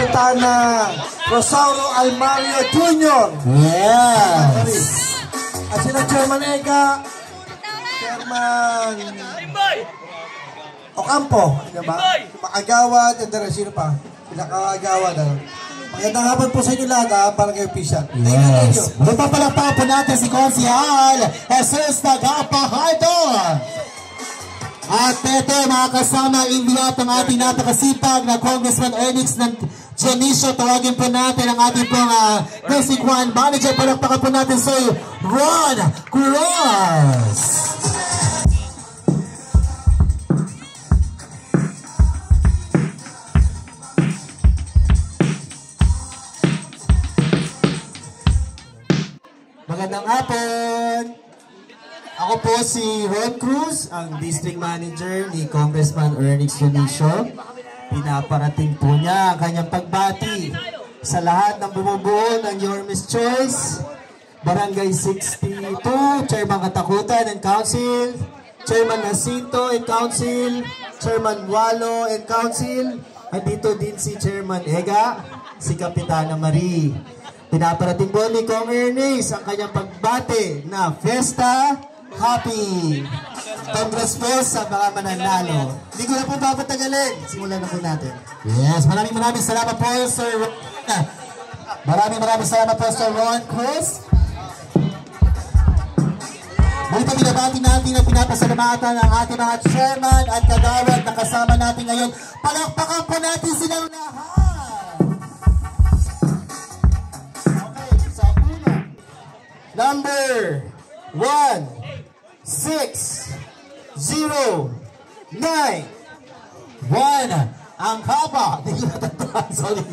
Kapitana Rosauro Almario Jr. Yes! At sila Chairman Ega, Chairman Ocampo, ano ba? Makagawad, and then sino pa? Pinakagawad. Magandang hapon po sa inyo lahat, para kay official. Yes! Magpapalakpakan po natin si Konsihal Jesus Tagapahardo. At ito mga kasama, invite ang ating napakasipag na Congressman Ernix ng Dionisio. Tawagin po natin ang ating pong Basic One Manager. Palakpakan po natin si Ron Cruz. Magandang hapon! Ako po si Ron Cruz, ang District Manager ni Congressman Ernix Dionisio. Pinaparating po niya ang kanyang pagbati sa lahat ng bumubuo ng Your Miss Choice, Barangay 62, Chairman Katakutan and Council, Chairman Jacinto and Council, Chairman Walo and Council, at dito din si Chairman Ega, si Kapitana Marie. Pinaparating po ni Kong Ernix ang kanyang pagbati na Fiesta Happy! Congrats po sa mga mananalo. Hindi ko na po papatagalin. Simulan na po natin. Yes, maraming salamat po, Sir Ron. Maraming salamat po, Sir Ron Cruz. Muli pa binabati natin at pinapasalamatan ang ating mga chairman at kagawad na kasama natin ngayon. Palakpakan po natin silang lahat. Okay, sa una. Number 1, 6, 0, 9, 1. Ang haba. Hindi ko natatandaan. Sorry.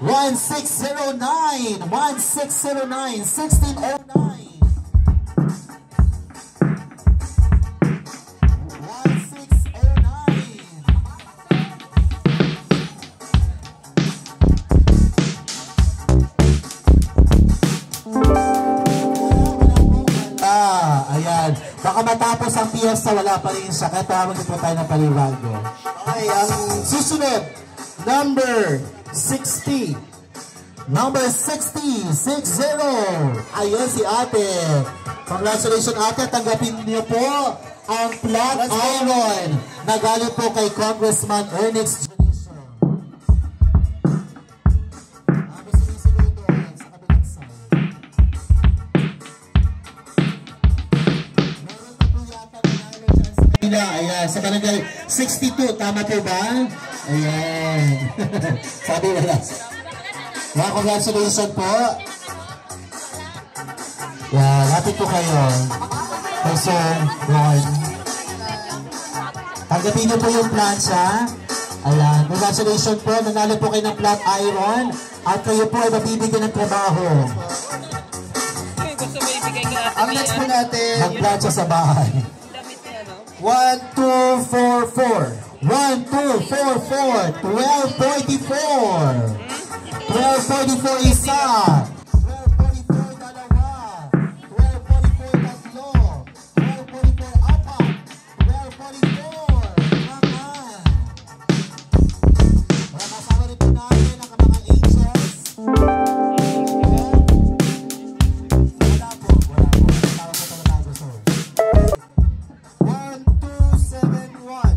1609. 1609. 1609. 1609. Ayan. Baka matapos ang piyesta, wala pa rin siya. Kaya tawag po tayo ng paliwago. Okay, ang susunod. Number 60. Number 60. 60. Ayun si ate. Congratulations ate. Tanggapin niyo po ang flat iron na galing po kay Congressman Ernix Dionisio. Ayan, sa barangay 62, tama po ba? Ayan. Sabi wala. Well, congratulations po. Yeah, happy po kayo. So, Ron. Tanggapin niyo po yung plancha. Ayan, congratulations po. Nanalo po kayo ng flat iron. At kayo po ay mabibigyan ng trabaho. Ang next po natin, mag-plancha sa bahay. 1, 2, 4, 4. 1, 2, 4, 4. 1244. 1244 isa. 1244 dalawa. 1244 tatlo. 1244 apat. 1244 naman. Para kasama rin po natin ang mga angels. Wala po. Tawag ko talaga gusto. 1271.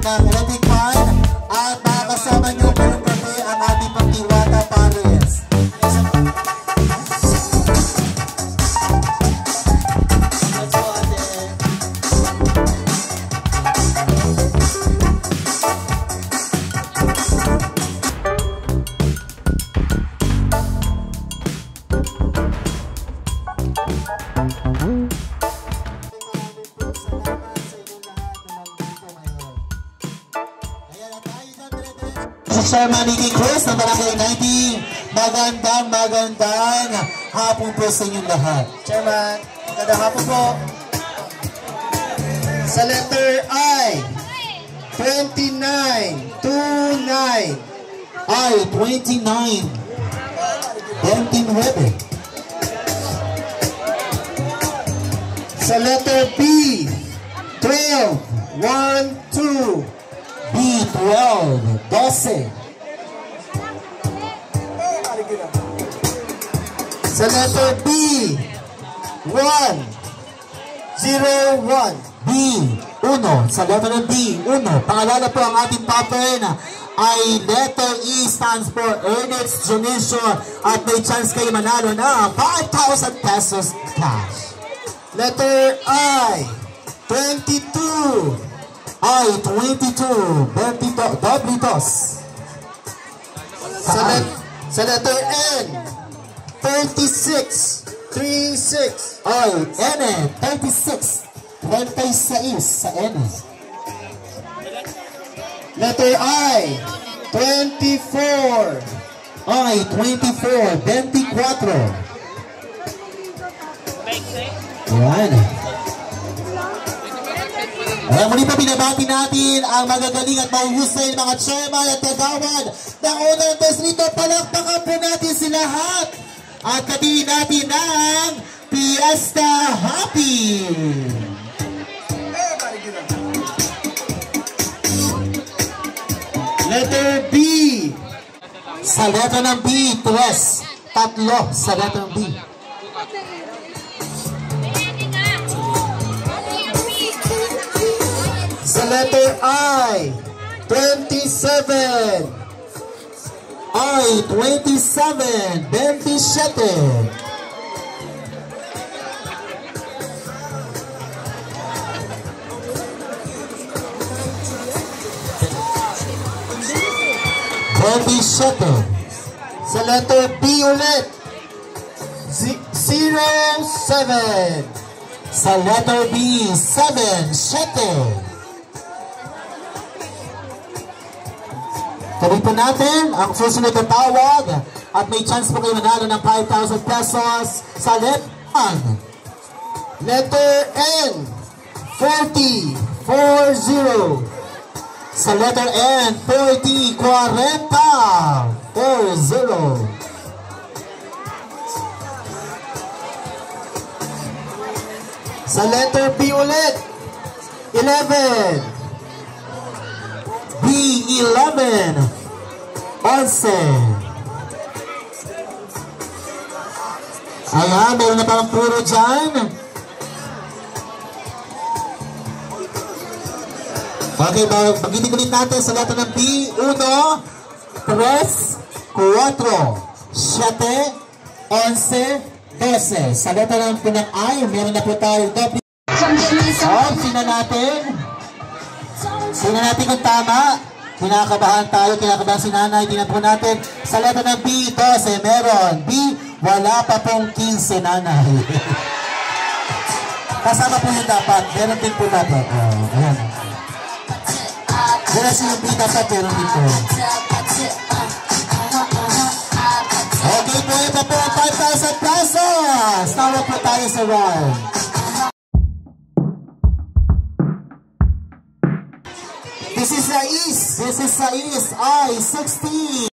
ng electric fan at makakasama nyo ngayong gabi ang ating pagtiwata Pares. Chairman Nicky Cruz ng Barangay 90. Magandang hapon po sa inyong lahat. Chairman, magandang hapon po. Sa letter I, 29. I, 29. 29. Sa letter B, 12. 1, 2. B12, 12. Sa letter B, 1, 0, 1. B, 1. Sa letter ng B, 1. Pangalanan po ang ating pattern ay letter E stands for Ernest Junicio at may chance kayo manalo na 5,000 pesos cash. Letter I, 22. I, 22. Doblitos. Sa letter N, 36. 36. I, N, 36. 36 sa N. Letter I, 24. I, 24. 24. Yan. Ayan, muli pa binabati natin ang magagaling at mahuhusay mga chairman at kagawad ng unang distrito. Palakpakan po natin si lahat at katiin natin ng Fiesta Happy! Letter B. Sa letra ng B, 3. Tatlo sa letra ng B. Sa letter I, 27. I, 27. 27. Sa letter B ulit, 07. Sa letter B, 7. 7. Tuloy po natin ang susunod na tawag at may chance po kayo manalo ng 5,000 pesos sa letter N, 40. 40. Sa letter N, 40, 40. 40. Sa letter B ulit, 11. B, 11. 11. Ayan, meron na parang puro dyan. Okay, magitin ulit natin sa letter ng B. 1, 3, 4, 7, 11, 12. Sa letter ng I, meron na po tayo double. Tingnan natin. Tingnan natin kung tama. Kinakabahan tayo, kinakabahan si nanay. Tingnan po natin. Sa letter ng B, 12, meron. B, wala pa pong 15, nanay. Kasama po yung dapat. Meron din po dapat. Ayan. Wala siya yung B dapat, meron din po. Okay po, ito po ang 5,000 pesos. Tawag po tayo sa round. This is the East. This is the East. I, 16.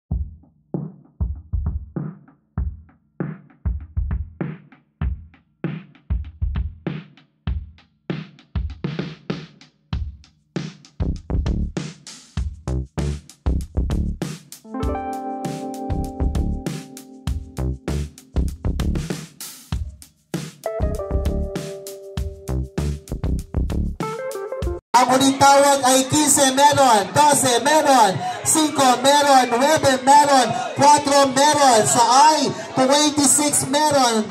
Ang Ang huling tawag ay 15 meron, 12 meron, 5 meron, 9 meron, 4 meron, sa I-26 meron.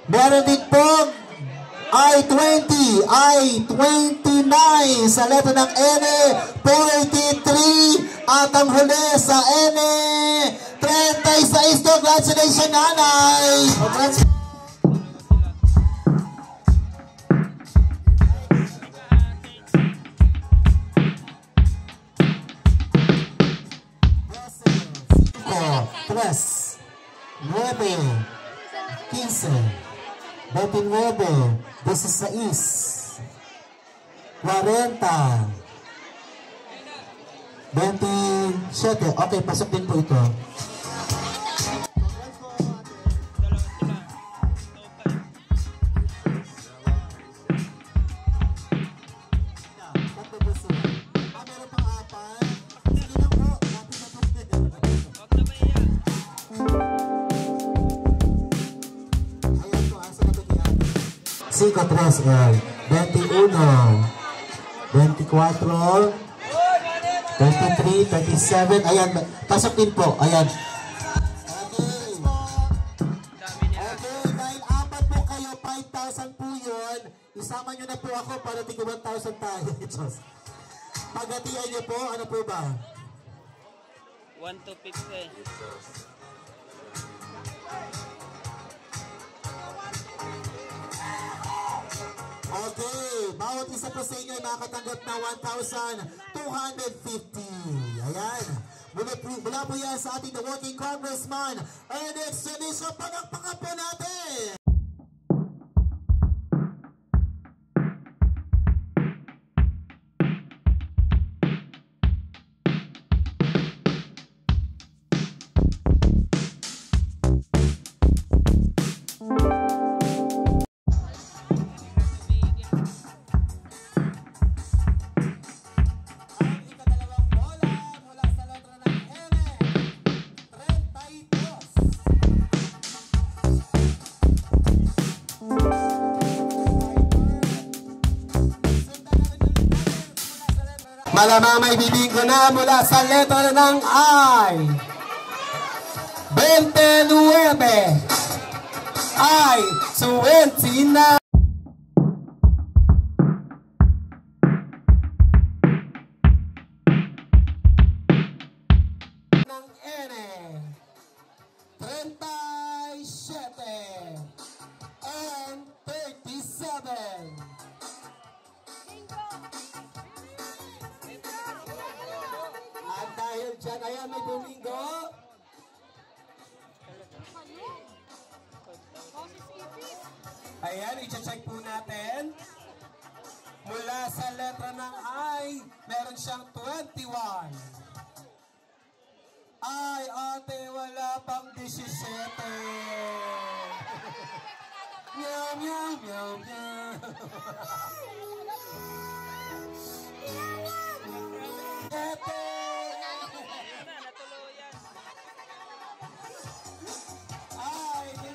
Meron din po I-20, I-29, sa letra ng N, 43, at ang huli sa N, 36. Congratulations, nanay! Congrats. Tres, 9, 15, 29, 16, 40, 27. Okay, pasok din po ito. Cinco, tres, 21, 24, 23, 37, ayan, pasok din po, ayan. Okay, dahil apat po kayo, 5,000 po yun, isama nyo na po ako para tig 1,000 tayo. Pagatian nyo po, ano po ba? 1 to 50. Okay, bawat isa po sa inyo ay makakatanggap na 1,250. Ayan. Mula po yan sa ating the working congressman. And next generation, pagpaka po natin. Malamang may bibig ko na mula sa letra ng I. 29. I-29. Ng N. 37. And 37. At dahil dyan, ayan, may Domingo. Ayan, i-check po natin. Mula sa letra ng I, meron siyang 21. Ay, ate, wala pang 17. Meow, meow, meow, meow. Ate! Ay, 17.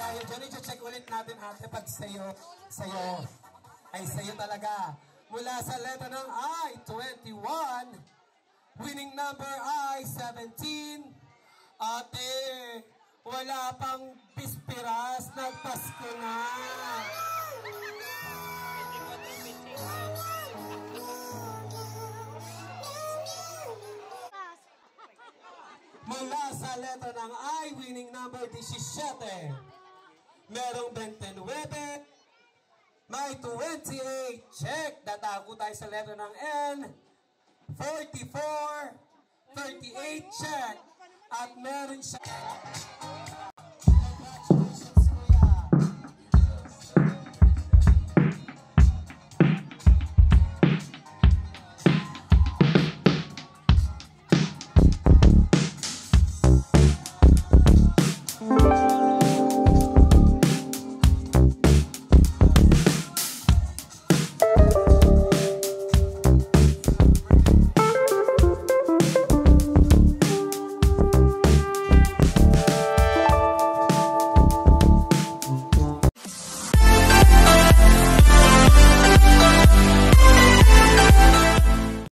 Dahil dyan, i-check ulit natin ate pag sa'yo ay sa'yo talaga. Mula sa letra ng I, 21, winning number I, 17. Ate, wala pang pispiras, nagpasko na. Mula sa letra ng I, winning number 17. Merong 29, may 28, check. Datago tayo sa letra ng N. 44, 38, check. At meron siya